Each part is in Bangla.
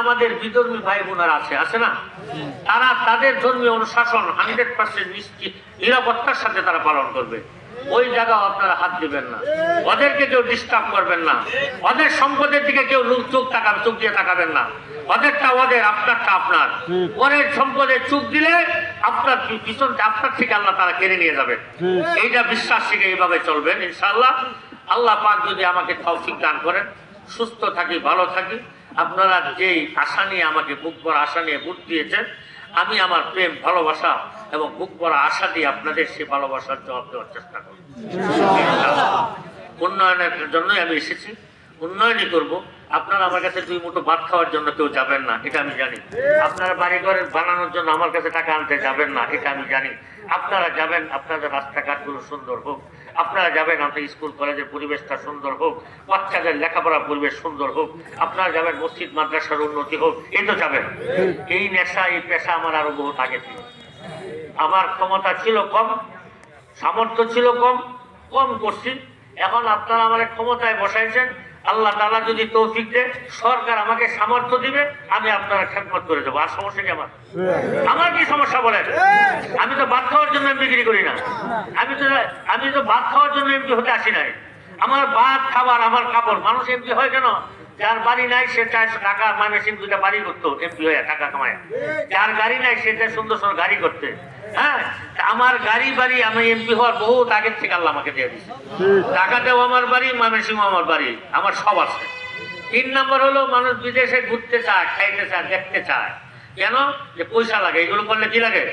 আমাদের বিধর্মী ভাই বোনেরা আছে না, তারা তাদের ধর্মীয় অনুশাসন 100% নিশ্চিত নিরাপত্তার সাথে তারা পালন করবে। ওই জায়গা আপনারা হাত দিবেন না, ওদেরকে কেউ ডিস্টার্ব করবেন না, ওদের সম্পদের দিকে কেউ চোখ দিয়ে তাকাবেন না। ওদেরটা ওদের, আপনারটা আপনার। ওদের সম্পদে চোখ দিলে আপনার পিছন আপনার থেকে আল্লাহ তারা কেড়ে নিয়ে যাবে। এইটা বিশ্বাস থেকে এইভাবে চলবেন ইনশাআল্লাহ। আল্লাহ পাক যদি আমাকে তৌফিক দান করেন, সুস্থ থাকি, ভালো থাকি, আপনারা যেই আশা নিয়ে আমাকে বুক ভরা আশা নিয়ে ভোট দিয়েছেন, আমি আমার প্রেম ভালোবাসা এবং বুক ভরা আশা দিয়ে আপনাদের সেই ভালোবাসার জবাব দেওয়ার চেষ্টা করব। উন্নয়নের জন্যই আমি এসেছি, উন্নয়নই করব। আপনারা আমার কাছে 2 মুঠো ভাত খাওয়ার জন্য কেউ যাবেন না, এটা আমি জানি। আপনারা বাড়ি ঘর বানানোর জন্য আমার কাছে টাকা আনতে যাবেন না, এটা আমি জানি। আপনারা যাবেন আপনাদের রাস্তাঘাটগুলো সুন্দর হোক, আপনারা যাবেন আপনার স্কুল কলেজের পরিবেশটা সুন্দর হোক, বাচ্চাদের লেখাপড়ার পরিবেশ সুন্দর হোক, আপনারা যাবেন মসজিদ মাদ্রাসার উন্নতি হোক, এই তো যাবেন। এই নেশা এই পেশা আমার আরো বহুত আগে ছিল। আমার ক্ষমতা ছিল কম, সামর্থ্য ছিল কম করছি। এখন আপনারা আমার ক্ষমতায় বসাইছেন, আল্লাহ তাআলা যদি তৌফিক দেয়, সরকার আমাকে সামর্থ্য দিবে, আমি আপনারা খেদমত করে দেবো। আর সমস্যা কি আমার কি সমস্যা বলেন? আমি তো ভাত খাওয়ার জন্য বিক্রি করি না, আমি তো ভাত খাওয়ার জন্য এমপি হতে আসি নাই। আমার ভাত খাবার, আমার কাপড়। মানুষ এমপি হয় কেন? যার বাড়ি নাই সে চায় টাকা মানে দুইটা বাড়ি করতো এমপি হয়ে টাকা কামায়। যার গাড়ি নাই সে চায় সুন্দর সুন্দর গাড়ি করতে। হ্যাঁ, আমার গাড়ি বাড়ি আমি এমপি হওয়ার বহুত আগের থেকে আল্লাহ আমাকে দিয়ে দিচ্ছে। ঢাকাতেও আমার বাড়ি, ময়মনসিংহ আমার বাড়ি, আমার সব আছে। 3 নম্বর হলো মানুষ বিদেশে ঘুরতে চায়, খাইতে চায়, দেখতে চায়। কেন? যে পয়সা লাগে। এগুলো করলে কি লাগে?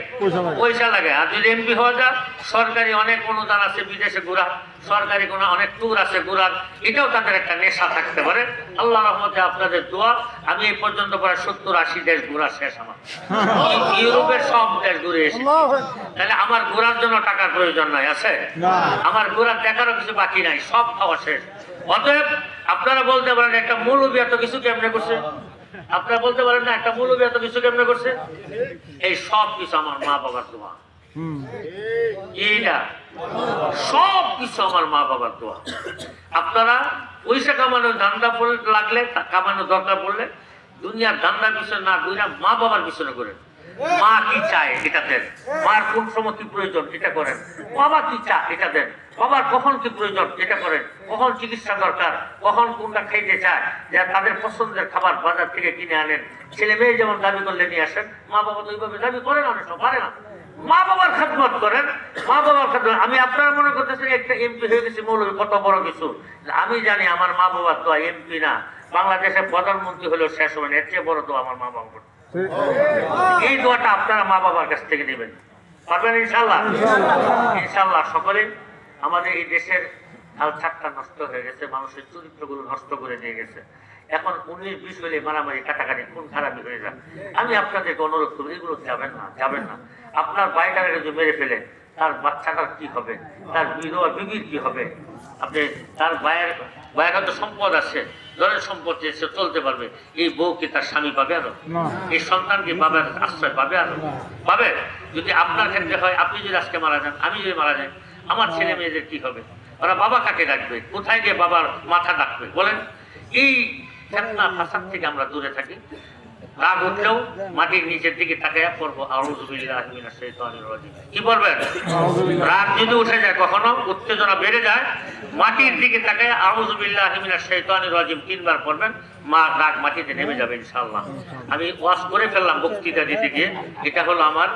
পয়সা লাগে। আর যদি এমপি হওয়া যায়, সরকারি অনেক অনুদান আছে বিদেশে ঘোরার, সরকারি কোনো অনেক ট্যুর আছে ঘোরার, এটাও তাদের একটা নেশা থাকতে পারে। আল্লাহ রহমতে আপনাদের দোয়া, আমি এই পর্যন্ত প্রায় 70-80 দেশ ঘোরা শেষ আমার। ইউরোপের সব দেশ ঘুরে এসেছি। তাহলে আমার ঘোরার জন্য টাকার প্রয়োজন নাই, আছে? আমার ঘোরার দেখারও কিছু বাকি নাই, সব খাওয়া শেষ। অতএব আপনারা বলতে পারেন একটা মৌলবী এত কিছু কেমনে করছে? আপনারা বলতে পারেন না একটা মৌলবী এত কিছু কেমনে করছে? এই সব কিছু আমার মা বাবার দোয়া। এইটা সব কিছু আমার মা বাবার দোয়া। আপনারা পয়সা কামানোর ধান্দা লাগলে, কামানোর দরকার পড়লে দুনিয়ার ধান্দার পিছনে না ঘুরে মা বাবার পিছনে করেন। মা কি চায় এটা দেন, মার কোন সময় কি প্রয়োজন এটা করেন, বাবা কি চায় এটা দেন, বাবার কখন কি প্রয়োজন এটা করেন, কখন চিকিৎসা দরকার, কখন কোনটা খাইতে চায়, যা তাদের পছন্দের খাবার বাজার থেকে কিনে আনেন। ছেলে মেয়ে যেমন দাবি করলে নিয়ে আসেন, মা বাবা তো ওইভাবে দাবি করেন, অনেক সময় পারে না। মা বাবার খেদমত করেন, মা বাবার খেদমত। আমি আপনারা মনে করতেছেন একটা এমপি হয়ে গেছি মৌলবী, কত বড় কিছু। আমি জানি আমার মা বাবার তো এমপি না, বাংলাদেশের প্রধানমন্ত্রী হলেও শেষ হবে না, এর চেয়ে বড় তো আমার মা বাবা। এই দোয়াটা আপনারা মা বাবার কাছ থেকে নেবেন, পারবেন ইনশাল্লাহ? ইনশাল্লাহ। সকলে আমাদের এই দেশের কালচারটা নষ্ট হয়ে গেছে, মানুষের চরিত্রগুলো নষ্ট করে দিয়ে গেছে। এখন 19-20 হলে মারামারি কাটাকাটি খুন খারাপি হয়ে যায়। আমি আপনাদেরকে অনুরোধ করবো, এগুলো যাবেন না। আপনার ভাইটাকে যদি মেরে ফেলে, তার বাচ্চাটার কি হবে, তার বিধবা বিবির কি হবে? আপনি তার ভাইয়ের তো সম্পদ আছে, ধরেন সম্পদ সে চলতে পারবে, এই বউ কি তার স্বামী পাবে আরো? এই সন্তান কি বাবার আশ্রয় পাবে আরো? পাবে? যদি আপনার ক্ষেত্রে হয়, আপনি যদি আজকে মারা যান, আমি যদি মারা যাই, আমার ছেলে মেয়েদের কি হবে? ওরা বাবা কাকে ডাকবে? কোথায় গিয়ে বাবার মাথা ডাকবে? বলেন। এই ফিতনা ফাসাদ থেকে আমরা দূরে থাকি। রাগ উঠলেও মাটির নিচের দিকে তাকাইয়া পড়বো আউযু বিল্লাহি মিনাশ শাইতানির রাজিম। কি পড়বেন? রাগ যদি উঠে যায়, কখনো উত্তেজনা বেড়ে যায়, মাটির দিকে তাকাইয়া আউযু বিল্লাহি মিনাশ শাইতানির রাজিম 3 বার পড়বেন, রাগ মাটিতে নেমে যাবে ইনশাআল্লাহ। আমি ওয়াজ করে ফেললাম বক্তৃতা দিতে গিয়ে, এটা হলো আমার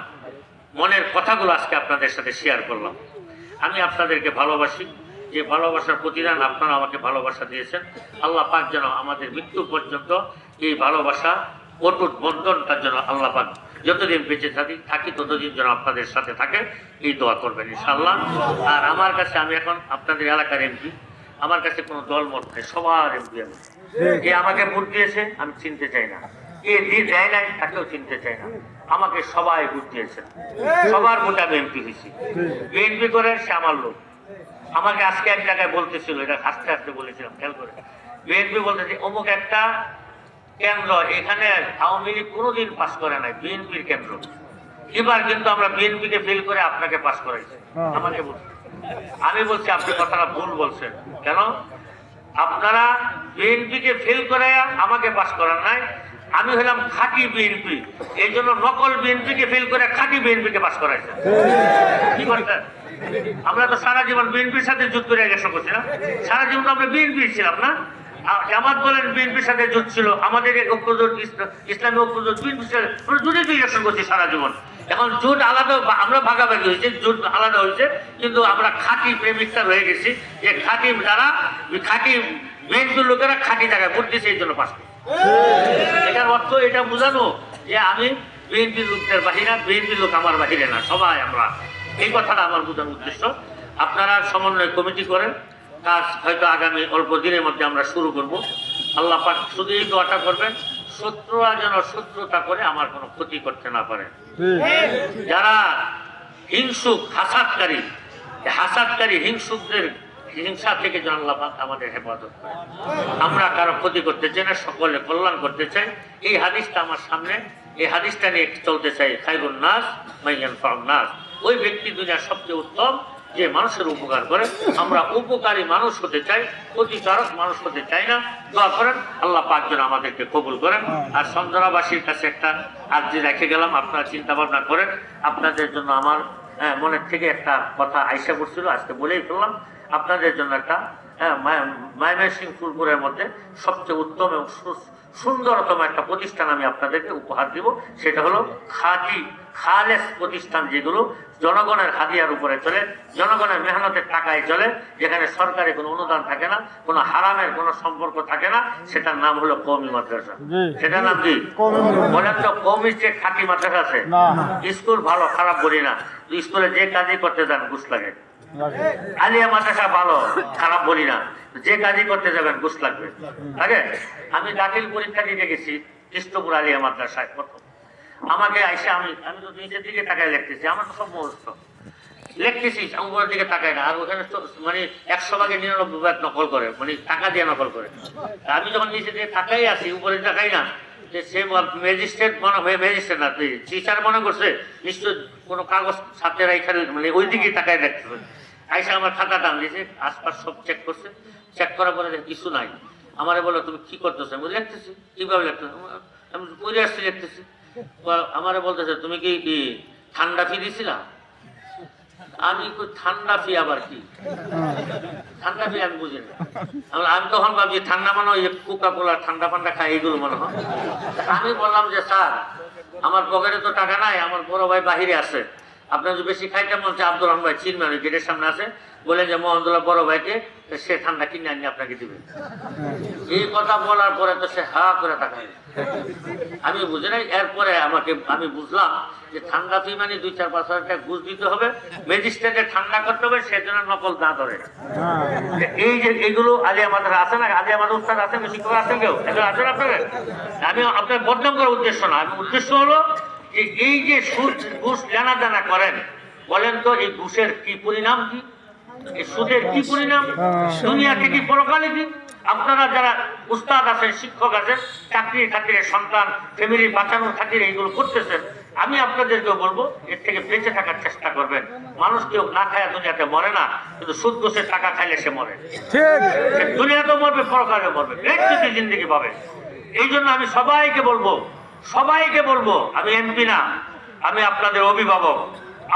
মনের কথাগুলো আজকে আপনাদের সাথে শেয়ার করলাম। আমি আপনাদেরকে ভালোবাসি, যে ভালোবাসার প্রতিদান আপনারা আমাকে ভালোবাসা দিয়েছেন। আল্লাহ পাক যেন আমাদের মৃত্যু পর্যন্ত এই ভালোবাসা অটুট বন্ধনটার জন্য আল্লাহ পাক যতদিন বেঁচে থাকি ততদিন যেন আপনাদের সাথে থাকে, এই দোয়া করবেন ইনশাআল্লাহ। আর আমার কাছে, আমি এখন আপনাদের এলাকার এমপি, আমার কাছে কোনো দলমত নেই, সবার এমপি আমি। যে আমাকে ভোট দিয়েছে আমি চিনতে চাই না, কে দিয়ে দেয় নাই তাকেও চিনতে চাই না। আমাকে সবাই ভোট দিয়েছেন, সবার ভোটে আমি এমপি হয়েছি। বিএনপি করে সে আমার লোক। আমাকে আজকে এক জায়গায় বলতেছিল, এটা হাসতে হাসতে বলেছিলাম, খেয়াল করে। বিএনপি বলতেছে অমুক একটা কেন্দ্র, এখানে আওয়ামী লীগ কোনোদিন পাস করে নাই, বিএনপির কেন্দ্র। এবার কিন্তু আমরা বিএনপিকে ফেল করে আপনাকে পাস করাইছি। আমাকে বলছে, আমি বলছি আপনি কথাটা ভুল বলছেন। কেন? আপনারা বিএনপিকে ফেল করে আমাকে পাস করান নাই, আমি হলাম খাঁটি বিএনপি, এই জন্য নকল বিএনপিকে ফেল করে খাঁটি বিএনপিকে পাস করাইছে। কি করতেন? আমরা তো সারা জীবন বিএনপির সাথে যুদ্ধ করে গেছে করছি না? সারা জীবন আমরা বিএনপি ছিলাম না? জামাত বলেন বিএনপির সাথে যুদ্ধ ছিল, আমাদের ঐক্যজোট ইসলামী ঐক্যজোট বিএনপির সাথে জুটে ইলেকশন করছি সারা জীবন। এখন জোট আলাদা, আমরা ভাগাভাগি হয়েছে, জোট আলাদা হয়েছে, কিন্তু আমরা খাঁটি প্রেমিকটা হয়ে গেছি যে খাঁটি যারা খাঁটি বিএনপির লোকেরা খাঁটি জায়গায় ভোট দিচ্ছে, এই জন্য পাস করছে। এটার অর্থ এটা বোঝানো যে আমি বিএনপির লোকদের বাহিরা, বিএনপির লোক আমার বাহিরে না, সবাই আমরা। এই কথাটা আমার বোঝানোর উদ্দেশ্য। আপনারা সমন্বয় কমিটি করেন, কাজ হয়তো আগামী অল্প দিনের মধ্যে আমরা শুরু করব। আল্লাহ পাক শুধু এই দোয়াটা করবেন, শত্রুরা যেন শত্রুতা করে আমার কোনো ক্ষতি করতে না পারে। যারা হিংসুক হাসাদকারী হিংসুকদের হিংসা থেকে যেন আল্লাহ পাক আমাদের হেফাজত করে। আমরা কারো ক্ষতি করতে চাই না, সকলে কল্যাণ করতে চাই। এই হাদিসটা আমার সামনে, এই হাদিসটা নিয়ে চলতে চাই, খায়রুন নাস মান ইয়ানফাউন নাস। ওই ব্যক্তি দুনিয়ার সবচেয়ে উত্তম যে মানুষের উপকার করে। আমরা উপকারী মানুষ হতে চাই, ক্ষতিকারক মানুষ হতে চাই না। দোয়া করেন আল্লাহ পাক যেন আমাদেরকে কবুল করেন। আর সন্ধ্যাবাসীর কাছে একটা আর্জি রেখে গেলাম, আপনারা চিন্তা ভাবনা করেন। আপনাদের জন্য আমার মনের থেকে একটা কথা আইসা পড়ছিল, আজকে বলেই ফেললাম। আপনাদের জন্য একটা ময়মনসিংহ ফুলপুরের মধ্যে সবচেয়ে উত্তম এবং সুন্দরতম একটা প্রতিষ্ঠান আমি আপনাদেরকে উপহার দিব। সেটা হলো খাঁটি খালেস প্রতিষ্ঠান, যেগুলো জনগণের হাদিয়ার উপরে চলে, জনগণের মেহনতের টাকায় চলে, যেখানে সরকারি কোনো অনুদান থাকে না, কোনো হারামের কোনো সম্পর্ক থাকে না। সেটার নাম হলো কওমি মাদ্রাসা। সেটার নাম কি বলেন তো? কওমি যে খাঁটি মাদ্রাসা আছে। স্কুল ভালো খারাপ বলি না, স্কুলে যে কাজই করতে যান ঘুষ লাগে। আলিয়া মাদ্রাসা ভালো খারাপ বলি না, যে কাজই করতে যাবেন ঘুষ লাগবে। আগে আমি দাখিল পরীক্ষা দিতে গেছি কৃষ্ণপুর আলিয়া মাদ্রাসায় প্রথম। আমাকে আইসা আমি তো নিচের দিকে তাকায় লিখতেছি, আমার তো সব মুখস্থ লিখতেছি, উপরের দিকে তাকায় না। আর ওখানে মানে 100 ভাগে 99 ভাগ নকল করে, মানে টাকা দিয়ে নকল করে। আমি যখন নিচের দিকে তাকাই আছি, উপরে তাকাই না, যে সে ম্যাজিস্ট্রেট মনে হয়, ম্যাজিস্ট্রেট না টিচার মনে করছে নিশ্চয় কোনো কাগজ সাথে রাইখানে, মানে ওই দিকে তাকায় দেখতেছে। আইসা আমার খাতা টান দিয়েছে, আশপাশ সব চেক করছে, চেক করার পরে কিছু নাই। আমারে বলো তুমি কি করতেছো? আমি লিখতেছি। কিভাবে লিখতেছি? আমি পড়ে আসছি লিখতেছি। আমারে বলতেছে তুমি কি ঠান্ডা ফি দিছিলা? আমি ঠান্ডা ফি আবার কি? ঠান্ডা ফি আমি বুঝি না। আমি তখন ভাবছি ঠান্ডা মনে হয় কোকা কোলা ঠান্ডা ফান্ডা খাই, এইগুলো মনে হয়। আমি বললাম যে স্যার আমার পকেটে তো টাকা নাই, আমার বড় ভাই বাহিরে আছে, আপনার যদি বেশি খাইতে মনে হচ্ছে আব্দুর রহমান ভাই চিনবেন, ওই গেটের সামনে আছে, বলেন যে মোহাম্মদুল্লাহ বড় ভাইকে, সে ঠান্ডা কিনে আনি আপনাকে দিবে। এই কথা বলার পরে তো সে হা করে তাকায়। আমি বুঝি নাই। এরপরে আমি বুঝলাম যে ঠান্ডা ফি মানে 2-4-5 হাজার টাকা ঘুষ দিতে হবে, ম্যাজিস্ট্রেটে ঠান্ডা করতে হবে, সেজন্য নকল না ধরে। এই যে এইগুলো আলিয়া মাদ্রাসা আছে না, আলিয়া মাদ্রাসা উস্তাদ আছে, শিক্ষক আছেন, কেউ এগুলো আছেন আপনাদের? আমি আপনার বদনাম করার উদ্দেশ্য না, আমি উদ্দেশ্য হলো যে এই যে সুদ ঘুষ লেনা দেনা করেন, বলেন তো এই ঘুষের কি পরিণাম, কি এই সুদের কি পরিণাম দুনিয়া থেকে পরকালে কি? আপনারা যারা উস্তাদ আছেন, শিক্ষক আছেন, চাকরির খাতিরে, সন্তান ফ্যামিলি বাঁচানোর খাতিরে এইগুলো করতেছেন, আমি আপনাদেরকে বলবো এর থেকে বেঁচে থাকার চেষ্টা করবেন। মানুষ কেউ না খায় দুনিয়াতে মরে না, কিন্তু সুদ ঘুষের টাকা খাইলে সে মরে। দুনিয়াতেও মরবে, পরকালে মরবে, ব্যক্তিগত জিন্দগি পাবে। এই জন্য আমি সবাইকে বলবো, আমি এমপি না, আমি আপনাদের অভিভাবক,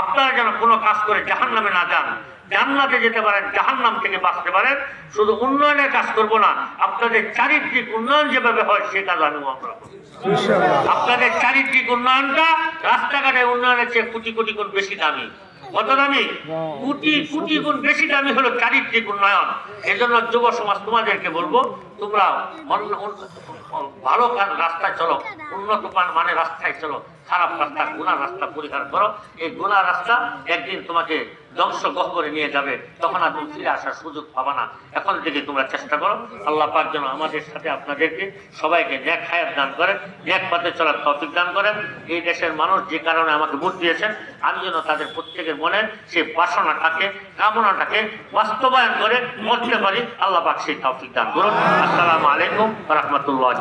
আপনারা যেন কোনো কাজ করে জাহান্নামে না যান, জান্নাতে যেতে পারেন, জাহান্নাম থেকে বাঁচতে পারেন। শুধু উন্নয়নের কাজ করব না, আপনাদের চারিত্রিক উন্নয়ন যেভাবে হয় সে কাজ আমি আমরা করব। আপনাদের চারিত্রিক উন্নয়নটা রাস্তাঘাটের উন্নয়নের চেয়ে কোটি কোটি গুণ বেশি দামি। কত দামি? কোটি কোটি গুণ বেশি দামি হলো চারিত্রিক উন্নয়ন। এজন্য যুব সমাজ তোমাদেরকে বলবো, তোমরা ভালো রাস্তায় চলো, উন্নত মানের রাস্তায় চলো, খারাপ রাস্তা গুনার রাস্তা পরিহার করো। এই গুনার রাস্তা একদিন তোমাকে ধ্বংস গহ্বরে নিয়ে যাবে, তখন আর তুমি ফিরে আসার সুযোগ পাবা না। এখন থেকে তোমরা চেষ্টা করো। আল্লাহ পাক যেন আমাদের সাথে আপনাদেরকে সবাইকে নেক হায়াত দান করেন, নেক পথে চলার তৌফিক দান করেন। এই দেশের মানুষ যে কারণে আমাকে ভোট দিয়েছেন, আমি যেন তাদের প্রত্যেকের মনে সেই বাসনাটাকে, কামনাটাকে বাস্তবায়ন করে মরতে পারি। আল্লাহ পাক সেই তৌফিক দান করুন। আসসালামু আলাইকুম ওয়া রাহমাতুল্লাহি।